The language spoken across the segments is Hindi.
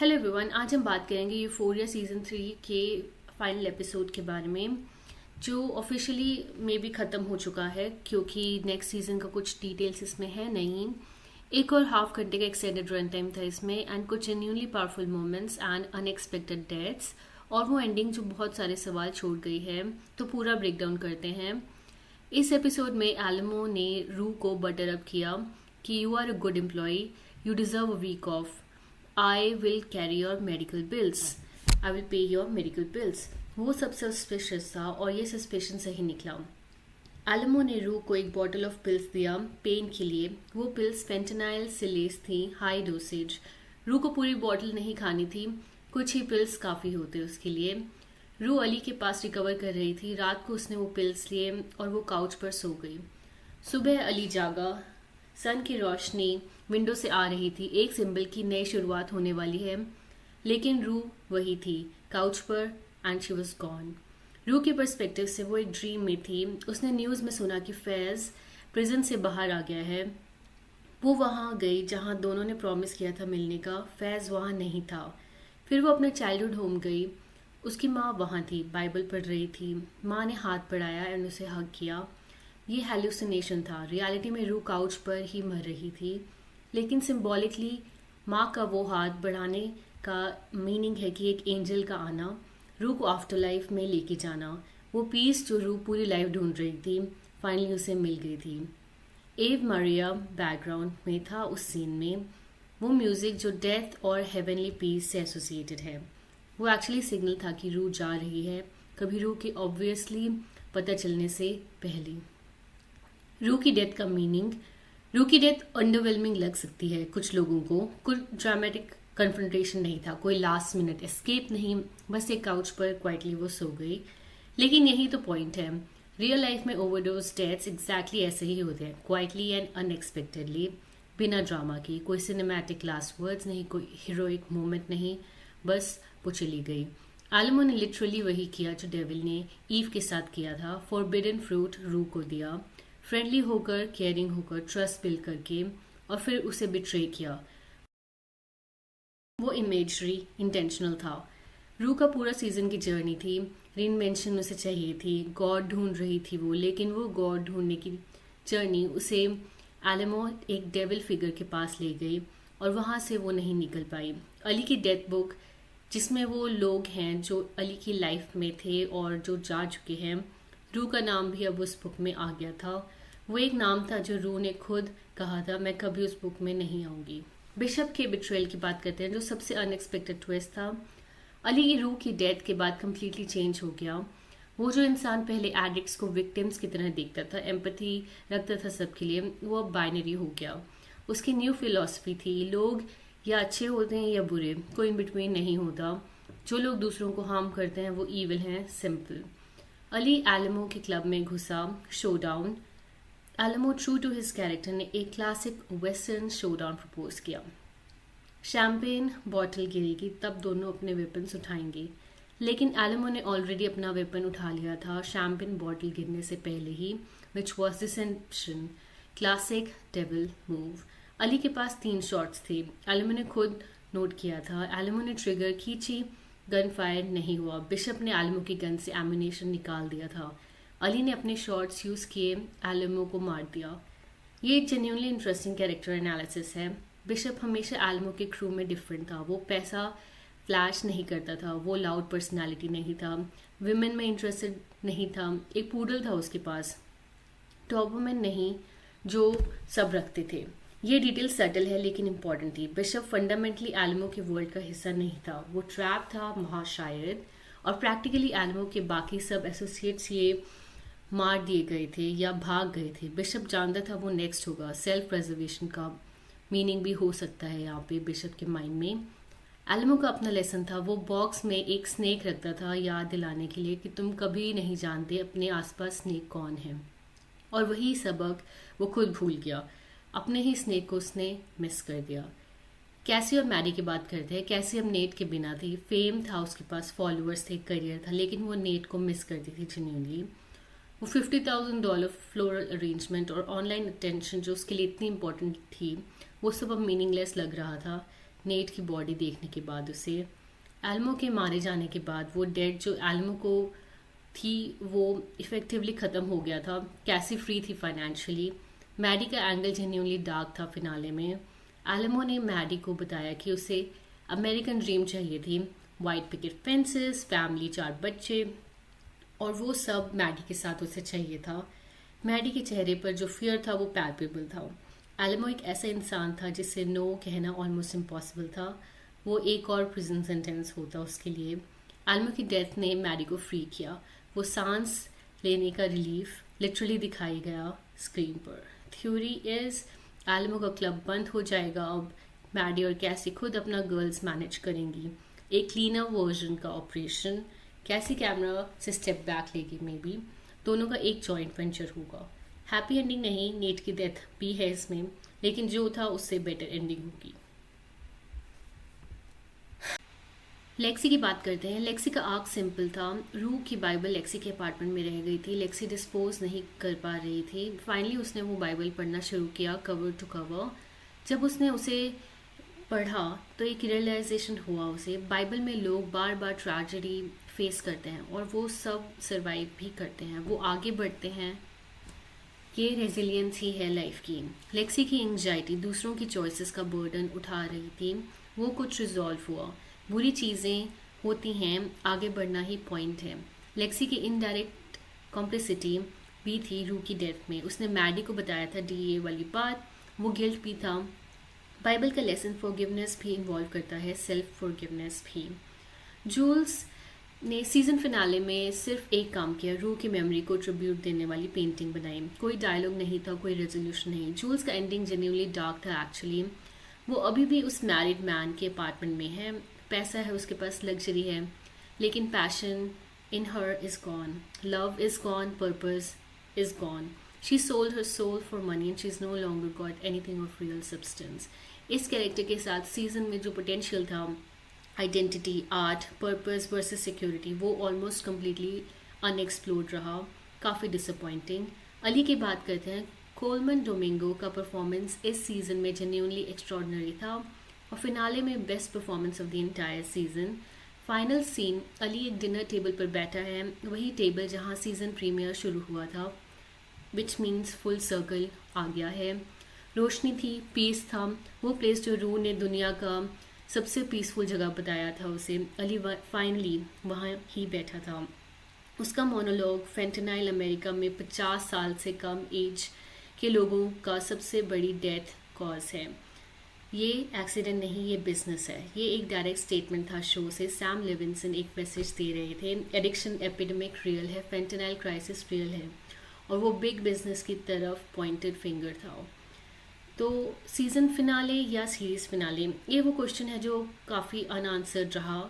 हेलो एवरीवन, आज हम बात करेंगे यूफोरिया सीज़न 3 के फाइनल एपिसोड के बारे में जो ऑफिशियली मे बी ख़त्म हो चुका है क्योंकि नेक्स्ट सीज़न का कुछ डिटेल्स इसमें है नहीं। एक और हाफ घंटे का एक्सटेंडेड रन टाइम था इसमें एंड कुछ genuinely powerful moments and unexpected deaths और वो एंडिंग जो बहुत सारे सवाल छोड़ गई है। तो पूरा ब्रेक डाउन करते हैं। इस एपिसोड में एलमो ने रू को बटर अप किया कि you are a good employee, you deserve a week off, I will carry your medical bills, I will pay your medical bills. वो सब सस्पिशियस था और ये सस्पिशन सही निकला। एलमो ने रू को एक बॉटल ऑफ पिल्स दिया पेन के लिए। वो पिल्स फेंटेनाइल से लेस थी, हाई डोसेज। रू को पूरी बॉटल नहीं खानी थी, कुछ ही पिल्स काफ़ी होते उसके लिए। रू अली के पास रिकवर कर रही थी। रात को उसने वो पिल्स लिए और वो काउच पर सो गई। सुबह अली जागा, सन की रोशनी विंडो से आ रही थी। एक सिंबल की नई शुरुआत होने वाली है। लेकिन रू वही थी काउच पर एंड शी वॉज गॉन। रू के पर्सपेक्टिव से वो एक ड्रीम में थी। उसने न्यूज़ में सुना कि फैज़ प्रिजन से बाहर आ गया है। वो वहाँ गई जहाँ दोनों ने प्रॉमिस किया था मिलने का। फैज़ वहाँ नहीं था। फिर वो अपने चाइल्डहुड होम गई। उसकी माँ वहाँ थी, बाइबल पढ़ रही थी। माँ ने हाथ बढ़ाया एंड उसे हग किया। ये हेलुसिनेशन था। रियलिटी में रू काउच पर ही मर रही थी। लेकिन सिंबॉलिकली माँ का वो हाथ बढ़ाने का मीनिंग है कि एक एंजल का आना, रू को आफ्टर लाइफ में लेके जाना। वो पीस जो रू पूरी लाइफ ढूंढ रही थी फाइनली उसे मिल गई थी। एव मरिया बैकग्राउंड में था उस सीन में। वो म्यूज़िक जो डेथ और हेवनली पीस से एसोसिएटेड है, वो एक्चुअली सिग्नल था कि रू जा रही है, कभी रू के ऑब्वियसली पता चलने से पहले। रू की डेथ का मीनिंग, रू की डेथ अंडरवेलमिंग लग सकती है कुछ लोगों को। कुछ ड्रामेटिक कन्फ्रंटेशन नहीं था, कोई लास्ट मिनट एस्केप नहीं, बस एक काउच पर क्वाइटली वो सो गई। लेकिन यही तो पॉइंट है। रियल लाइफ में ओवरडोज डेथ्स एग्जैक्टली ऐसे ही होते हैं, क्वाइटली एंड अनएक्सपेक्टेडली, बिना ड्रामा की। कोई सिनेमैटिक लास्ट वर्ड्स नहीं, कोई हीरोइक मोमेंट नहीं, बस वो चली गई। आलमो ने लिटरली वही किया जो डेविल ने ईव के साथ किया था। फॉरबिडन फ्रूट रू को दिया, फ्रेंडली होकर, केयरिंग होकर, ट्रस्ट बिल्ड करके, और फिर उसे बिट्रे किया। वो इमेजरी इंटेंशनल था। रू का पूरा सीजन की जर्नी थी। रीइन्वेंशन उसे चाहिए थी, गॉड ढूंढ रही थी वो, लेकिन वो गॉड ढूंढने की जर्नी उसे एलेमो एक डेविल फिगर के पास ले गई और वहाँ से वो नहीं निकल पाई। अली की डेथ बुक जिसमें वो लोग हैं जो अली की लाइफ में थे और जो जा चुके हैं, रू का नाम भी अब उस बुक में आ गया था। वो एक नाम था जो रू ने खुद कहा था, मैं कभी उस बुक में नहीं आऊंगी। बिशप के बिट्रेयल की बात करते हैं जो सबसे अनएक्सपेक्टेड ट्विस्ट था। अली की रू की डेथ के बाद कंप्लीटली चेंज हो गया। वो जो इंसान पहले एडिक्ट्स को विक्टिम्स की तरह देखता था, एम्पैथी रखता था सबके लिए, वो अब बाइनरी हो गया। उसकी न्यू फिलॉसफी थी, लोग या अच्छे होते हैं या बुरे, कोई इन बिटवीन नहीं होता। जो लोग दूसरों को हार्म करते हैं वो ईविल हैं, सिंपल। अली एलमो के क्लब में घुसा, showdown. Elmo true to his character ने एक क्लासिक वेस्टर्न शोडाउन प्रपोज किया। शैम्पेन बॉटल गिरेगी तब दोनों अपने वेपन्स उठाएंगे, लेकिन एलमो ने ऑलरेडी अपना वेपन उठा लिया था शैम्पेन बॉटल गिरने से पहले ही, which was dissension, classic devil move. Ali के पास 3 शॉट्स थे, एलमो ने खुद नोट किया था। एलमो ने ट्रिगर खींची, गन फायर नहीं हुआ। बिशप ने एलमो की गन से एम्यूनेशन निकाल दिया था। अली ने अपने शॉट्स यूज़ किए, एलमो को मार दिया। ये एक जेन्युइनली इंटरेस्टिंग कैरेक्टर एनालिसिस है। बिशप हमेशा एलमो के क्रू में डिफरेंट था। वो पैसा फ्लैश नहीं करता था, वो लाउड पर्सनालिटी नहीं था, विमेन में इंटरेस्टेड नहीं था। एक पूडल था उसके पास, डॉबरमैन नहीं, जो सब रखते थे। ये डिटेल सटल है लेकिन इम्पॉर्टेंट थी। बिशप फंडामेंटली एलमो के वर्ल्ड का हिस्सा नहीं था, वो ट्रैप था महाशायद, और प्रैक्टिकली एलमो के बाकी सब एसोसिएट्स ये मार दिए गए थे या भाग गए थे। बिशप जानता था वो नेक्स्ट होगा। सेल्फ प्रिजर्वेशन का मीनिंग भी हो सकता है यहाँ पे बिशप के माइंड में। एलमो का अपना लेसन था। वो बॉक्स में एक स्नेक रखता था याद दिलाने के लिए कि तुम कभी नहीं जानते अपने आसपास स्नेक कौन है, और वही सबक वो खुद भूल गया। अपने ही स्नेक को उसने मिस कर दिया। कैसी और मैरी की बात करते हैं। कैसी अब नेट के बिना थी, फेम था उसके पास, फॉलोअर्स थे, करियर था, लेकिन वो नेट को मिस करती थी जेन्युइनली। वो $50,000 फ्लोरल अरेंजमेंट और ऑनलाइन अटेंशन जो उसके लिए इतनी इंपॉर्टेंट थी, वो सब अब मीनिंगलेस लग रहा था। नेट की बॉडी देखने के बाद उसे एल्मो के मारे जाने के बाद वो डेड जो एल्मो को थी वो इफेक्टिवली ख़त्म हो गया था। कैसी फ्री थी फाइनेंशियली। मैडी का एंगल जेन्यूनली डार्क था फिनाले में। एल्मो ने मैडी को बताया कि उसे अमेरिकन ड्रीम चाहिए थी, वाइट पिकेट फेंसेस, फैमिली, 4 बच्चे, और वो सब मैडी के साथ उसे चाहिए था। मैडी के चेहरे पर जो फियर था वो पैल्पेबल था। एल्मो एक ऐसा इंसान था जिससे नो कहना ऑलमोस्ट इम्पॉसिबल था। वो एक और प्रिजन सेंटेंस होता उसके लिए। एल्मो की डेथ ने मैडी को फ्री किया। वो सांस लेने का रिलीफ लिटरली दिखाई गया स्क्रीन पर। थ्योरी इज एल्मो का क्लब बंद हो जाएगा अब। मैडी और कैसी खुद अपना गर्ल्स मैनेज करेंगी। एक क्लीनर वर्जन का ऑपरेशन। कैसी कैमरा से स्टेप बैक लेगी मे बी। दोनों का एक जॉइंट वेंचर होगा। हैप्पी एंडिंग नहीं, नेट की डेथ भी है इसमें, लेकिन जो था उससे बेटर एंडिंग होगी। लेक्सी की बात करते हैं। लेक्सी का आर्क सिंपल था। रू की बाइबल लेक्सी के अपार्टमेंट में रह गई थी। लेक्सी डिस्पोज नहीं कर पा रही थी। फाइनली उसने वो बाइबल पढ़ना शुरू किया कवर टू कवर। जब उसने उसे पढ़ा तो एक रियलाइजेशन हुआ उसे। बाइबल में लोग बार बार ट्रेजेडी फेस करते हैं और वो सब सर्वाइव भी करते हैं, वो आगे बढ़ते हैं। ये रेजिलियंस ही है लाइफ की। लेक्सी की एंग्जाइटी दूसरों की चॉइसेस का बर्डन उठा रही थी। वो कुछ रिजॉल्व हुआ। बुरी चीज़ें होती हैं, आगे बढ़ना ही पॉइंट है। लेक्सी की इनडायरेक्ट कॉम्प्लिसिटी भी थी रू की डेथ में। उसने मैडी को बताया था डीए वाली बात। वो गिल्ट भी था। बाइबल का लेसन फॉरगिवनेस भी इन्वॉल्व करता है, सेल्फ फॉरगिवनेस भी। जूल्स ने सीजन फिनाले में सिर्फ एक काम किया, रू की मेमोरी को ट्रिब्यूट देने वाली पेंटिंग बनाई। कोई डायलॉग नहीं था, कोई रेजोल्यूशन नहीं। जूल्स का एंडिंग जेन्युइनली डार्क था एक्चुअली। वो अभी भी उस मैरिड मैन के अपार्टमेंट में है, पैसा है उसके पास, लग्जरी है, लेकिन passion in her is gone, love is gone, purpose is gone. She sold her soul for money and she is no longer got anything of real substance. इस कैरेक्टर के साथ सीजन में जो पोटेंशियल था, identity, art, purpose versus security, वो ऑलमोस्ट कम्प्लीटली अनएक्सप्लोर्ड रहा। काफ़ी डिसअपॉइंटिंग। अली की बात करते हैं। कोलमन डोमिंगो का परफॉर्मेंस इस सीज़न में जेन्युइनली एक्स्ट्रॉर्डनरी था और फिनाले में best performance of the entire season. Final scene, Ali एक डिनर टेबल पर बैठा है, वही टेबल जहाँ सीज़न प्रीमियर शुरू हुआ था, विच मीन्स फुल सर्कल आ गया है। रोशनी थी, पीस था, वो प्लेस जो रू ने दुनिया का सबसे पीसफुल जगह बताया था उसे। अली फाइनली वहाँ ही बैठा था। उसका मोनोलॉग फेंटेनाइल अमेरिका में 50 साल से कम एज के लोगों का सबसे बड़ी डेथ कॉज है। ये एक्सीडेंट नहीं, ये बिजनेस है। ये एक डायरेक्ट स्टेटमेंट था शो से। सैम लेविंसन एक मैसेज दे रहे थे, एडिक्शन एपिडेमिक रियल है, फेंटेनाइल क्राइसिस रियल है, और वो बिग बिजनेस की तरफ पॉइंटेड फिंगर था। तो सीज़न फिनाले या सीरीज़ फिनाले, ये वो क्वेश्चन है जो काफ़ी अनआंसर्ड रहा।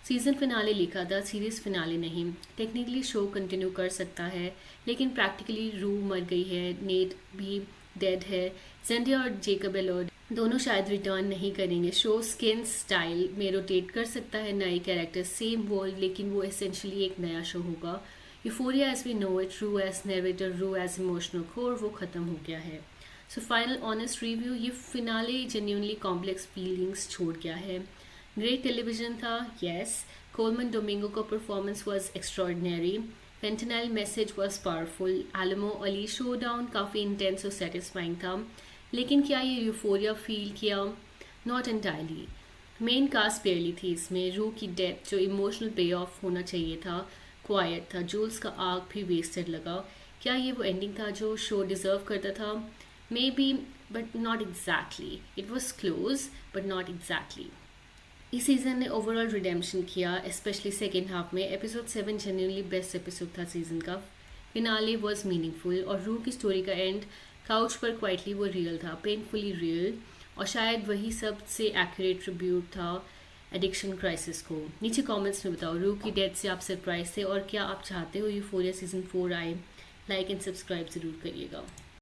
सीज़न फिनाले लिखा था, सीरीज़ फिनाले नहीं। टेक्निकली शो कंटिन्यू कर सकता है, लेकिन प्रैक्टिकली रू मर गई है, नेट भी डेड है, जेंडिया और जेकब एलोड दोनों शायद रिटर्न नहीं करेंगे। शो स्किन स्टाइल में रोटेट कर सकता है, नए कैरेक्टर, सेम वर्ल्ड, लेकिन वो एसेंशियली एक नया शो होगा। Euphoria as we know it, Rue as narrator, Rue as emotional core, वो ख़त्म हो गया है। सो फाइनल ऑनेस्ट रिव्यू, ये फिनाले जेन्युइनली कॉम्प्लेक्स फीलिंग्स छोड़ गया है। ग्रेट टेलीविजन था, येस। कोलमन डोमिंगो का performance was extraordinary. Fentanyl message was powerful. Elmo Ali showdown काफ़ी इंटेंस और सेटिस्फाइंग था, लेकिन क्या ये यूफोरिया फील किया? Not entirely. Main cast barely थी इसमें। रू की डेथ जो इमोशनल पे ऑफ होना चाहिए था, क्वाइट था। जूल्स का आर्क भी वेस्टेड लगा। क्या ये वो एंडिंग था जो शो डिजर्व करता था? May be, but not exactly. It was close but not exactly. इस सीज़न ने ओवरऑल रिडेम्पशन किया, स्पेशली सेकेंड हाफ में। एपिसोड 7 जेन्युइनली बेस्ट एपिसोड था सीजन का। फिनाले वॉज मीनिंगफुल और रू की स्टोरी का एंड काउच पर क्वाइटली वो रियल था, पेनफुली रियल, और शायद वही सबसे एक्यूरेट ट्रिब्यूट था एडिक्शन क्राइसिस को। नीचे कमेंट्स में बताओ, रू की डेथ से आप सरप्राइज थे और क्या आप चाहते हो यूफोरिया सीजन 4 आए? लाइक एंड सब्सक्राइब ज़रूर करिएगा।